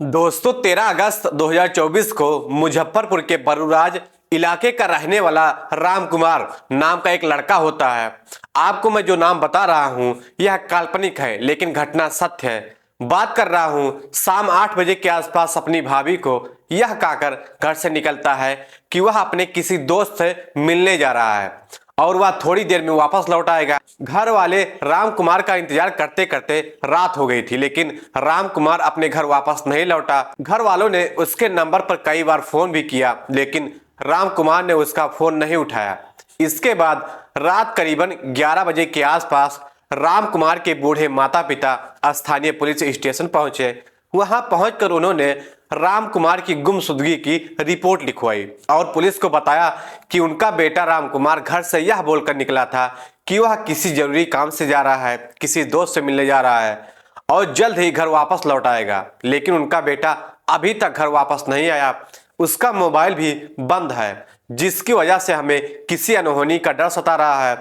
दोस्तों 13 अगस्त 2024 को मुजफ्फरपुर के बरूराज इलाके का रहने वाला राम कुमार नाम का एक लड़का होता है। आपको मैं जो नाम बता रहा हूं यह काल्पनिक है लेकिन घटना सत्य है। बात कर रहा हूं शाम 8 बजे के आसपास अपनी भाभी को यह कहकर घर से निकलता है कि वह अपने किसी दोस्त से मिलने जा रहा है और वह थोड़ी देर में वापस लौट आएगा। घर वाले राम कुमार का इंतजार करते करते रात हो गई थी, लेकिन राम कुमार अपने घर वापस नहीं लौटा। घर वालों ने उसके नंबर पर कई बार फोन भी किया, लेकिन राम कुमार ने उसका फोन नहीं उठाया। इसके बाद रात करीबन 11 बजे के आसपास राम कुमार के बूढ़े माता पिता स्थानीय पुलिस स्टेशन पहुंचे। वहां पहुंचकर उन्होंने राम कुमार की गुमशुदगी की रिपोर्ट लिखवाई और पुलिस को बताया कि उनका बेटा राम कुमार घर से यह बोलकर निकला था कि वह किसी जरूरी काम से जा रहा है, किसी दोस्त से मिलने जा रहा है और जल्द ही घर वापस लौट आएगा। लेकिन उनका बेटा अभी तक घर वापस नहीं आया। उसका मोबाइल भी बंद है, जिसकी वजह से हमें किसी अनहोनी का डर सता रहा है।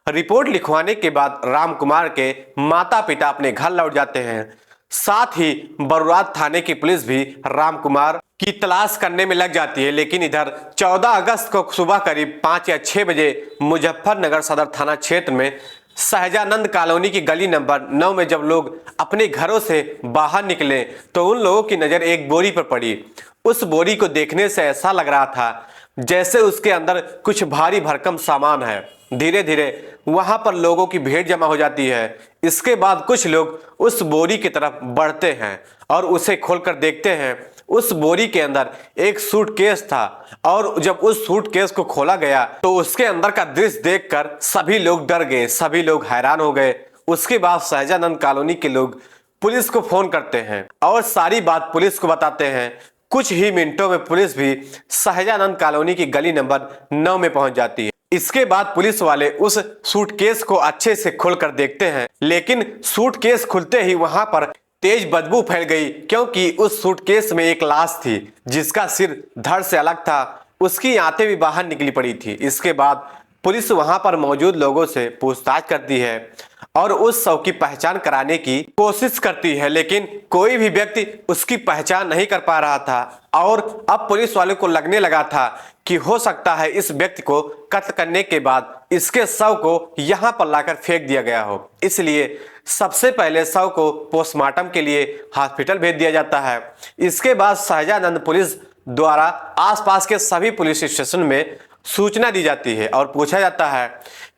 रिपोर्ट लिखवाने के बाद राम कुमार के माता पिता अपने घर लौट जाते हैं। साथ ही बरूराज थाने की पुलिस भी राम कुमार की तलाश करने में लग जाती है। लेकिन इधर 14 अगस्त को सुबह करीब 5 या 6 बजे मुजफ्फरनगर सदर थाना क्षेत्र में सहजानंद कॉलोनी की गली नंबर 9 में जब लोग अपने घरों से बाहर निकले तो उन लोगों की नजर एक बोरी पर पड़ी। उस बोरी को देखने से ऐसा लग रहा था जैसे उसके अंदर कुछ भारी भरकम सामान है। धीरे धीरे वहां पर लोगों की भीड़ जमा हो जाती है। इसके बाद कुछ लोग उस बोरी की तरफ बढ़ते हैं और उसे खोलकर देखते हैं। उस बोरी के अंदर एक सूटकेस था और जब उस सूटकेस को खोला गया तो उसके अंदर का दृश्य देखकर सभी लोग डर गए, सभी लोग हैरान हो गए। उसके बाद सहजानंद कॉलोनी के लोग पुलिस को फोन करते हैं और सारी बात पुलिस को बताते हैं। कुछ ही मिनटों में पुलिस भी सहजानंद कॉलोनी की गली नंबर 9 में पहुंच जाती है। इसके बाद पुलिस वाले उस सूटकेस को अच्छे से खोलकर देखते हैं, लेकिन सूटकेस खुलते ही वहां पर तेज बदबू फैल गई, क्योंकि उस सूटकेस में एक लाश थी जिसका सिर धड़ से अलग था। उसकी आंतें भी बाहर निकली पड़ी थी। इसके बाद पुलिस वहां पर मौजूद लोगों से पूछताछ करती है और उस शव की पहचान कराने की कोशिश करती है, लेकिन कोई भी व्यक्ति उसकी पहचान नहीं कर पा रहा था। और अब पुलिस वालों को लगने लगा था कि हो सकता है इस व्यक्ति को कत्ल करने के बाद इसके शव को यहां पर लाकर फेंक दिया गया हो। इसलिए सबसे पहले शव को पोस्टमार्टम के लिए हॉस्पिटल भेज दिया जाता है। इसके बाद सहजानंद पुलिस द्वारा आसपास के सभी पुलिस स्टेशन में सूचना दी जाती है और पूछा जाता है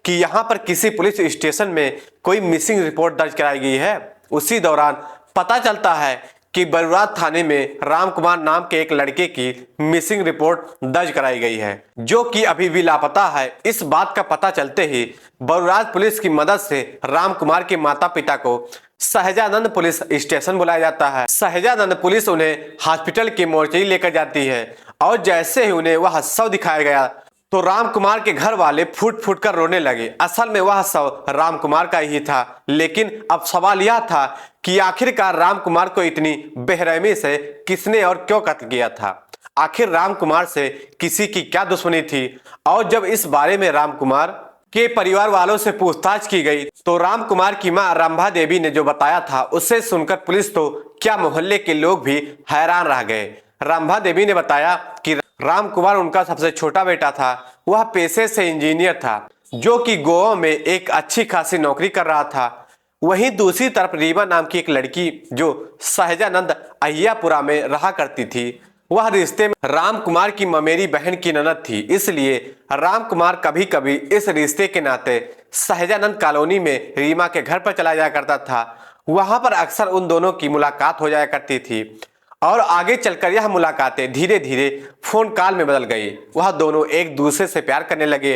कि यहाँ पर किसी पुलिस स्टेशन में कोई मिसिंग रिपोर्ट दर्ज कराई गई है। उसी दौरान पता चलता है कि बरूराज थाने में राम कुमार नाम के एक लड़के की मिसिंग रिपोर्ट दर्ज कराई गई है, जो कि अभी भी लापता है। इस बात का पता चलते ही बरूराज पुलिस की मदद से राम कुमार के माता पिता को सहजानंद पुलिस स्टेशन बुलाया जाता है। सहजानंद पुलिस उन्हें हॉस्पिटल की मोर्चरी लेकर जाती है और जैसे ही उन्हें वह शव दिखाया गया तो राम कुमार के घर वाले फूट फूट कर रोने लगे। असल में वह शव राम कुमार का ही था, लेकिन अब सवाल यह था कि आखिरकार राम कुमार को इतनी बेरहमी से किसने और क्यों कत्ल किया था। आखिर राम कुमार से किसी की क्या दुश्मनी थी। और जब इस बारे में राम कुमार के परिवार वालों से पूछताछ की गई तो राम कुमार की मां रंभा देवी ने जो बताया था उसे सुनकर पुलिस तो क्या मोहल्ले के लोग भी हैरान रह गए। रंभा देवी ने बताया कि राम कुमार उनका सबसे छोटा बेटा था। वह पेशे से इंजीनियर था, जो कि गोवा में एक अच्छी खासी नौकरी कर रहा था। वहीं दूसरी तरफ रीमा नाम की एक लड़की जो सहजानंद अहियापुरा में रहा करती थी, वह रिश्ते में राम कुमार की ममेरी बहन की ननद थी। इसलिए राम कुमार कभी कभी इस रिश्ते के नाते सहजानंद कॉलोनी में रीमा के घर पर चला जाया करता था। वहां पर अक्सर उन दोनों की मुलाकात हो जाया करती थी और आगे चलकर यह मुलाकातें धीरे धीरे फोन कॉल में बदल गई। वह दोनों एक दूसरे से प्यार करने लगे।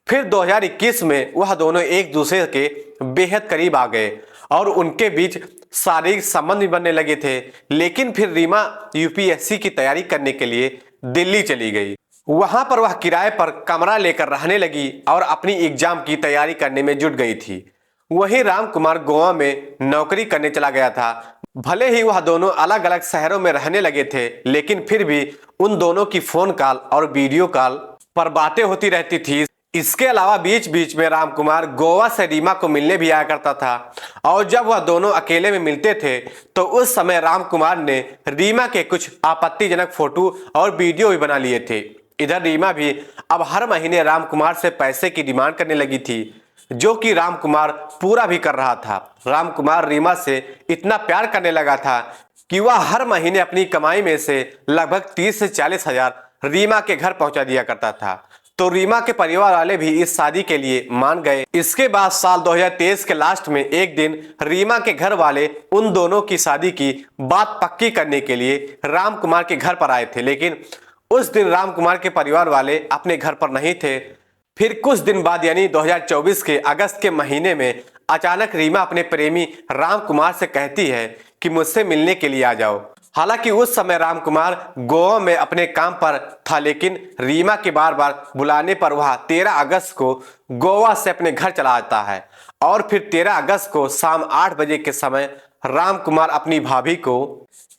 फिर 2021 में वह दोनों एक दूसरे के बेहद करीब आ गए और उनके बीच शारीरिक संबंध भी बनने लगे थे। लेकिन फिर रीमा यूपीएससी की तैयारी करने के लिए दिल्ली चली गई। वहां पर वह किराए पर कमरा लेकर रहने लगी और अपनी एग्जाम की तैयारी करने में जुट गई थी। वहीं राम कुमार गोवा में नौकरी करने चला गया था। भले ही वह दोनों अलग अलग शहरों में रहने लगे थे, लेकिन फिर भी उन दोनों की फोन कॉल और वीडियो कॉल पर बातें होती रहती थी। इसके अलावा बीच बीच में राम कुमार गोवा से रीमा को मिलने भी आया करता था और जब वह दोनों अकेले में मिलते थे तो उस समय राम कुमार ने रीमा के कुछ आपत्तिजनक फोटो और वीडियो भी बना लिए थे। इधर रीमा भी अब हर महीने राम कुमार से पैसे की डिमांड करने लगी थी, जो कि राम कुमार पूरा भी कर रहा था। राम कुमार रीमा से इतना प्यार करने लगा था कि वह हर महीने अपनी कमाई में से लगभग 30 से 40 हजार रीमा के घर पहुंचा दिया करता था। तो रीमा के परिवार वाले भी इस शादी के लिए मान गए। इसके बाद साल 2023 के लास्ट में एक दिन रीमा के घर वाले उन दोनों की शादी की बात पक्की करने के लिए राम कुमार के घर पर आए थे, लेकिन उस दिन राम कुमार के परिवार वाले अपने घर पर नहीं थे। फिर कुछ दिन बाद यानी 2024 के अगस्त के महीने में अचानक रीमा अपने प्रेमी राम कुमार से कहती है कि मुझसे मिलने के लिए आ जाओ। हालांकि उस समय राम कुमार गोवा में अपने काम पर था, लेकिन रीमा के बार बार बुलाने पर वह 13 अगस्त को गोवा से अपने घर चला आता है और फिर 13 अगस्त को शाम 8 बजे के समय राम कुमार अपनी भाभी को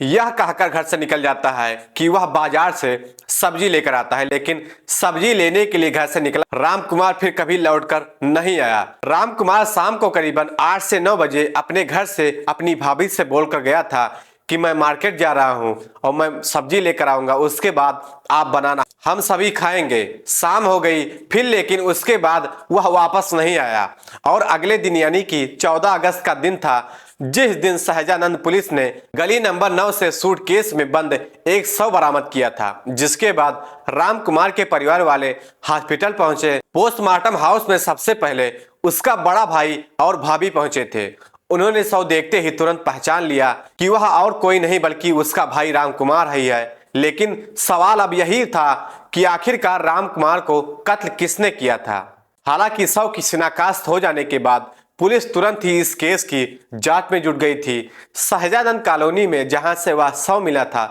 यह कहकर घर से निकल जाता है कि वह बाजार से सब्जी लेकर आता है, लेकिन सब्जी लेने के लिए घर से निकला राम कुमार फिर कभी लौटकर नहीं आया। राम कुमार शाम को करीबन 8 से 9 बजे अपने घर से अपनी भाभी से बोलकर गया था कि मैं मार्केट जा रहा हूं और मैं सब्जी लेकर आऊंगा, उसके बाद आप बनाना, हम सभी खाएंगे। शाम हो गई फिर, लेकिन उसके बाद वह वापस नहीं आया और अगले दिन यानी कि 14 अगस्त का दिन था, जिस दिन सहजानंद पुलिस ने गली नंबर 9 से सूटकेस में बंद एक शव बरामद किया था। जिसके बाद राम कुमार के परिवार वाले हॉस्पिटल पहुंचे। पोस्टमार्टम हाउस में सबसे पहले उसका बड़ा भाई और भाभी पहुंचे थे। उन्होंने शव देखते ही तुरंत पहचान लिया कि वह और कोई नहीं बल्कि उसका भाई राम कुमार ही है। लेकिन सवाल अब यही था कि आखिरकार राम कुमार को कत्ल किसने किया था। हालांकि शव की शिनाख्त हो जाने के बाद पुलिस तुरंत ही इस केस की जांच में जुट गई थी। सहजानंद कॉलोनी में जहां से वह शव मिला था,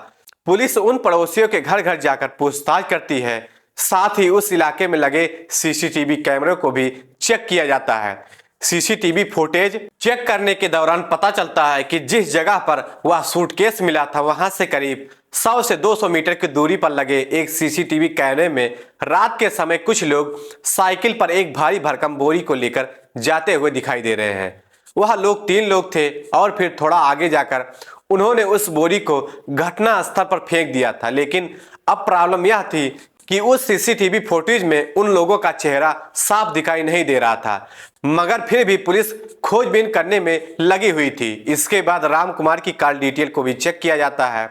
पुलिस उन पड़ोसियों के घर घर जाकर पूछताछ करती है। साथ ही उस इलाके में लगे सीसीटीवी कैमरों को भी चेक किया जाता है। सीसीटीवी फुटेज चेक करने के दौरान पता चलता है कि जिस जगह पर वह सूटकेस मिला था वहां से करीब 100 से 200 मीटर की दूरी पर लगे एक सीसीटीवी कैमरे में रात के समय कुछ लोग साइकिल पर एक भारी भरकम बोरी को लेकर जाते हुए दिखाई दे रहे हैं। वह लोग 3 लोग थे और फिर थोड़ा आगे जाकर उन्होंने उस बोरी को घटना स्थल पर फेंक दिया था। लेकिन अब प्रॉब्लम यह थी कि उस सीसीटीवी फुटेज में उन लोगों का चेहरा साफ दिखाई नहीं दे रहा था, मगर फिर भी पुलिस खोजबीन करने में लगी हुई थी। इसके बाद राम कुमार की कॉल डिटेल को भी चेक किया जाता है,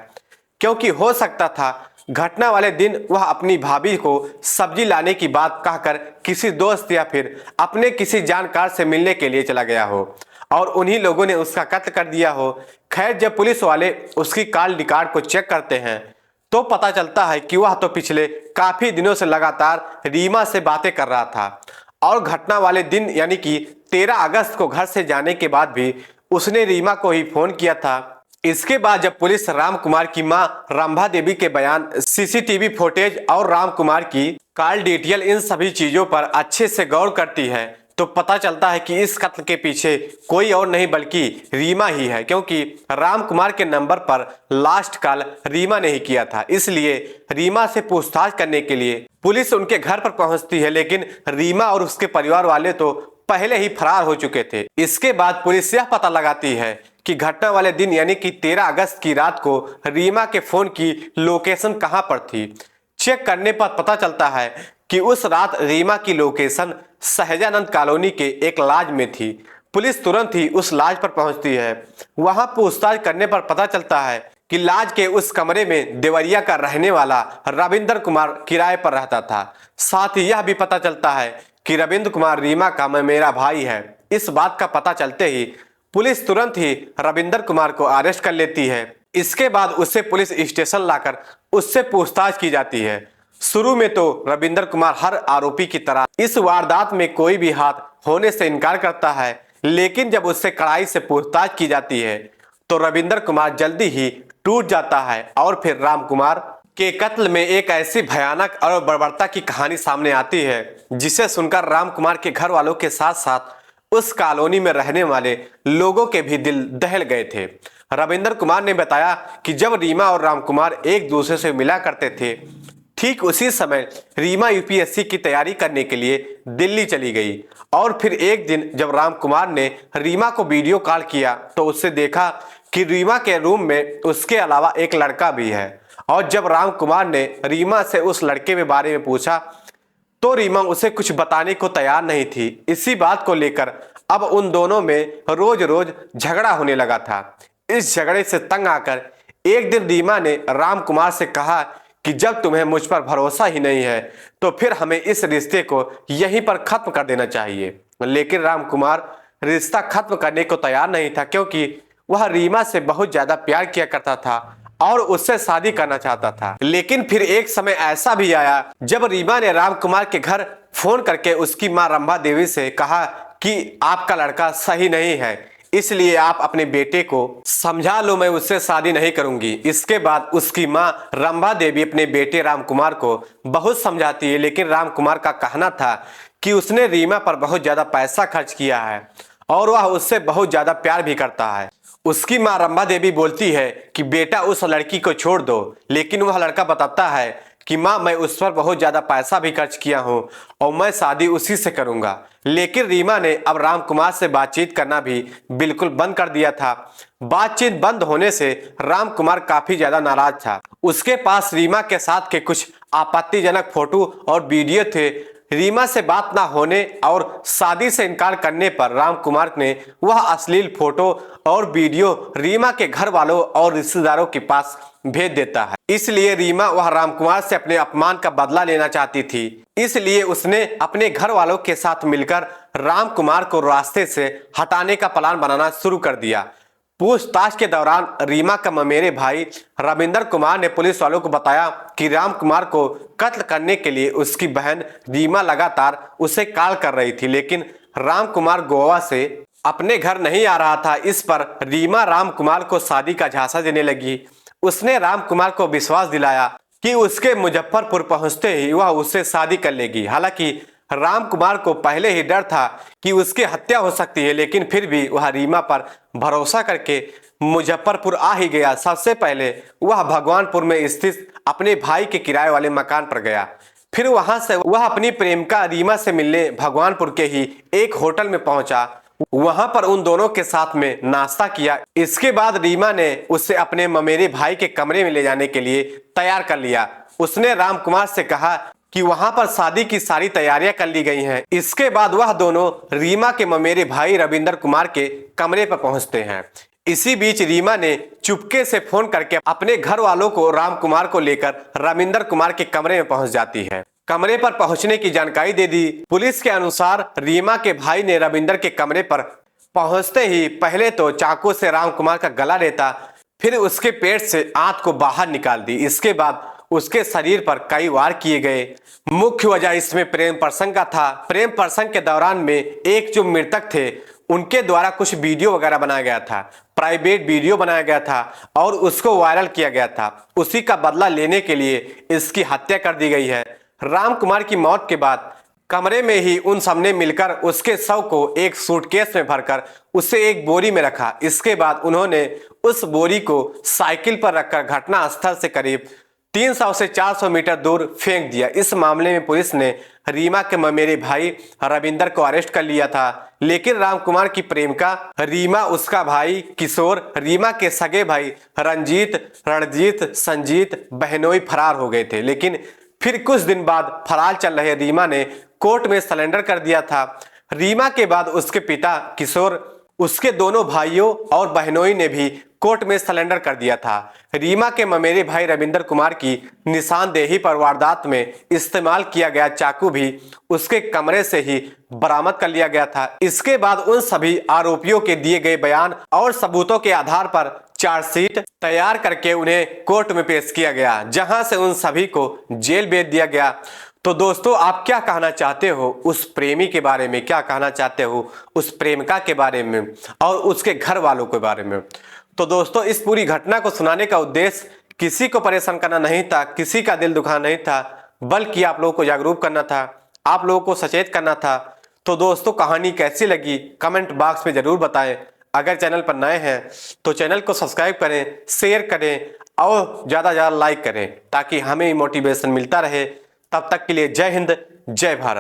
क्योंकि हो सकता था घटना वाले दिन वह अपनी भाभी को सब्जी लाने की बात कहकर किसी दोस्त या फिर अपने किसी जानकार से मिलने के लिए चला गया हो और उन्हीं लोगों ने उसका कत्ल कर दिया हो। खैर, जब पुलिस वाले उसकी कॉल रिकॉर्ड को चेक करते हैं तो पता चलता है कि वह तो पिछले काफी दिनों से लगातार रीमा से बातें कर रहा था और घटना वाले दिन यानी कि 13 अगस्त को घर से जाने के बाद भी उसने रीमा को ही फोन किया था। इसके बाद जब पुलिस राम कुमार की मां रंभा देवी के बयान, सीसीटीवी फुटेज और राम कुमार की कॉल डिटेल, इन सभी चीजों पर अच्छे से गौर करती है तो पता चलता है कि इस कत्ल के पीछे कोई और नहीं बल्कि रीमा ही है, क्योंकि राम कुमार के नंबर पर लास्ट कॉल रीमा ने ही किया था। इसलिए रीमा से पूछताछ करने के लिए पुलिस उनके घर पर पहुंचती है, लेकिन रीमा और उसके परिवार वाले तो पहले ही फरार हो चुके थे। इसके बाद पुलिस यह पता लगाती है कि घटना वाले दिन यानी कि 13 अगस्त की रात को रीमा के फोन की लोकेशन कहां पर थी। चेक करने पर पता चलता है कि उस रात रीमा की लोकेशन सहजानंद कॉलोनी के एक लॉज में थी। पुलिस तुरंत ही उस लॉज पर पहुंचती है। वहां पूछताछ करने पर पता चलता है कि लॉज के उस कमरे में देवरिया का रहने वाला रविंद्र कुमार किराए पर रहता था। साथ ही यह भी पता चलता है कि रविंद्र कुमार रीमा का मेरा भाई है। इस बात का पता चलते ही पुलिस तुरंत ही रविंद्र कुमार को अरेस्ट कर लेती है। इसके बाद उसे पुलिस स्टेशन लाकर उससे पूछताछ की जाती है। शुरू में तो रविंद्र कुमार हर आरोपी की तरह इस वारदात में कोई भी हाथ होने से इनकार करता है, लेकिन जब उससे कड़ाई से पूछताछ की जाती है तो रविंद्र कुमार जल्दी ही टूट जाता है और फिर राम कुमार के कत्ल में एक ऐसी भयानक और बर्बरता की कहानी सामने आती है जिसे सुनकर राम कुमार के घर वालों के साथ साथ उस कॉलोनी में रहने वाले लोगों के भी दिल दहल गए थे। रविंद्र कुमार ने बताया कि जब रीमा और राम कुमार एक दूसरे से मिला करते थे, ठीक उसी समय रीमा यूपीएससी की तैयारी करने के लिए दिल्ली चली गई। और फिर एक दिन जब राम कुमार ने रीमा को वीडियो कॉल किया तो उससे देखा कि रीमा के रूम में उसके अलावा एक लड़का भी है। और जब राम कुमार ने रीमा से उस लड़के के बारे में पूछा तो रीमा उसे कुछ बताने को तैयार नहीं थी। इसी बात को लेकर अब उन दोनों में रोज रोज झगड़ा होने लगा था। इस झगड़े से तंग आकर एक दिन रीमा ने राम कुमार से कहा कि जब तुम्हें मुझ पर भरोसा ही नहीं है तो फिर हमें इस रिश्ते को यहीं पर खत्म कर देना चाहिए। लेकिन राम कुमार रिश्ता खत्म करने को तैयार नहीं था, क्योंकि वह रीमा से बहुत ज्यादा प्यार किया करता था और उससे शादी करना चाहता था। लेकिन फिर एक समय ऐसा भी आया जब रीमा ने राम कुमार के घर फोन करके उसकी मां रंभा देवी से कहा कि आपका लड़का सही नहीं है, इसलिए आप अपने बेटे को समझा लो, मैं उससे शादी नहीं करूंगी। इसके बाद उसकी मां रंभा देवी अपने बेटे राम कुमार को बहुत समझाती है, लेकिन राम कुमार का कहना था कि उसने रीमा पर बहुत ज्यादा पैसा खर्च किया है और वह उससे बहुत ज्यादा प्यार भी करता है। उसकी मां रंभा देवी बोलती है कि बेटा उस लड़की को छोड़ दो, लेकिन वह लड़का बताता है कि मां मैं उस पर बहुत ज्यादा पैसा भी खर्च किया हूं और मैं शादी उसी से करूंगा। लेकिन रीमा ने अब राम कुमार से बातचीत करना भी बिल्कुल बंद कर दिया था। बातचीत बंद होने से राम कुमार काफी ज्यादा नाराज था। उसके पास रीमा के साथ के कुछ आपत्तिजनक फोटो और वीडियो थे। रीमा से बात ना होने और शादी से इनकार करने पर राम कुमार ने वह अश्लील फोटो और वीडियो रीमा के घर वालों और रिश्तेदारों के पास भेज देता है। इसलिए रीमा वह राम कुमार से अपने अपमान का बदला लेना चाहती थी। इसलिए उसने अपने घर वालों के साथ मिलकर राम कुमार को रास्ते से हटाने का प्लान बनाना शुरू कर दिया। पूछताछ के दौरान रीमा का ममेरे भाई रविंदर कुमार ने पुलिस वालों को बताया कि राम कुमार को कत्ल करने के लिए उसकी बहन रीमा लगातार उसे कॉल कर रही थी, लेकिन राम कुमार गोवा से अपने घर नहीं आ रहा था। इस पर रीमा राम कुमार को शादी का झांसा देने लगी। उसने राम कुमार को विश्वास दिलाया कि उसके मुजफ्फरपुर पहुंचते ही वह उससे शादी कर लेगी। हालांकि राम कुमार को पहले ही डर था कि उसकी हत्या हो सकती है, लेकिन फिर भी वह रीमा पर भरोसा करके मुजफ्फरपुर आ ही गया। सबसे पहले वह भगवानपुर में स्थित अपने भाई के किराए वाले मकान पर गया। फिर वहां से वह अपनी प्रेमिका रीमा से मिलने भगवानपुर के ही एक होटल में पहुंचा। वहां पर उन दोनों के साथ में नाश्ता किया। इसके बाद रीमा ने उसे अपने ममेरे भाई के कमरे में ले जाने के लिए तैयार कर लिया। उसने राम कुमार से कहा कि वहां पर शादी की सारी तैयारियां कर ली गई हैं। इसके बाद वह दोनों रीमा के ममेरे भाई रविंदर कुमार के कमरे पर पहुंचते हैं। इसी बीच रीमा ने चुपके से फोन करके अपने घर वालों को राम कुमार को लेकर रविंदर कुमार के कमरे में पहुंच जाती है। कमरे पर पहुंचने की जानकारी दे दी। पुलिस के अनुसार रीमा के भाई ने रविंदर के कमरे पर पहुंचते ही पहले तो चाकू से राम कुमार का गला रेता, फिर उसके पेट से आंत को बाहर निकाल दी। इसके बाद उसके शरीर पर कई वार किए गए। मुख्य वजह इसमें प्रेम प्रसंग का था। प्रेम प्रसंग के दौरान में एक जो मृतक थे उनके द्वारा कुछ वीडियो वगैरह बनाया गया था, प्राइवेट वीडियो बनाया गया था और उसको वायरल किया गया था। उसी का बदला लेने के लिए इसकी हत्या कर दी गई है। राम कुमार की मौत के बाद कमरे में ही उन सबने मिलकर उसके शव को एक सूटकेस में भरकर उसे एक बोरी में रखा। इसके बाद उन्होंने उस बोरी को साइकिल पर रखकर घटना स्थल से करीब 300 से 400 मीटर दूर फेंक दिया। इस मामले में पुलिस ने रीमा के ममेरे भाई रविंदर को अरेस्ट कर लिया था, लेकिन राम कुमार की प्रेमिका रीमा, उसका भाई किशोर, रीमा के सगे भाई रंजीत, रणजीत, संजीत बहनोई फरार हो गए थे। लेकिन फिर कुछ दिन बाद फरार चल रहे रीमा ने कोर्ट में सरेंडर कर दिया था। रीमा के बाद उसके पिता किशोर, उसके दोनों भाइयों और बहनोई ने भी कोर्ट में सरेंडर कर दिया था। रीमा के ममेरे भाई रविंदर कुमार की निशानदेही पर वारदात में इस्तेमाल किया गया चाकू भी उसके कमरे से ही बरामद कर लिया गया था। इसके बाद उन सभी आरोपियों के दिए गए बयान और सबूतों के आधार पर चार्जशीट तैयार करके उन्हें कोर्ट में पेश किया गया, जहां से उन सभी को जेल भेज दिया गया। तो दोस्तों, आप क्या कहना चाहते हो उस प्रेमी के बारे में, क्या कहना चाहते हो उस प्रेमिका के बारे में और उसके घर वालों के बारे में? तो दोस्तों, इस पूरी घटना को सुनाने का उद्देश्य किसी को परेशान करना नहीं था, किसी का दिल दुखाना नहीं था, बल्कि आप लोगों को जागरूक करना था, आप लोगों को सचेत करना था। तो दोस्तों, कहानी कैसी लगी कमेंट बॉक्स में जरूर बताएं। अगर चैनल पर नए हैं तो चैनल को सब्सक्राइब करें, शेयर करें और ज़्यादा ज़्यादा लाइक करें ताकि हमें मोटिवेशन मिलता रहे। तब तक के लिए जय हिंद, जय भारत।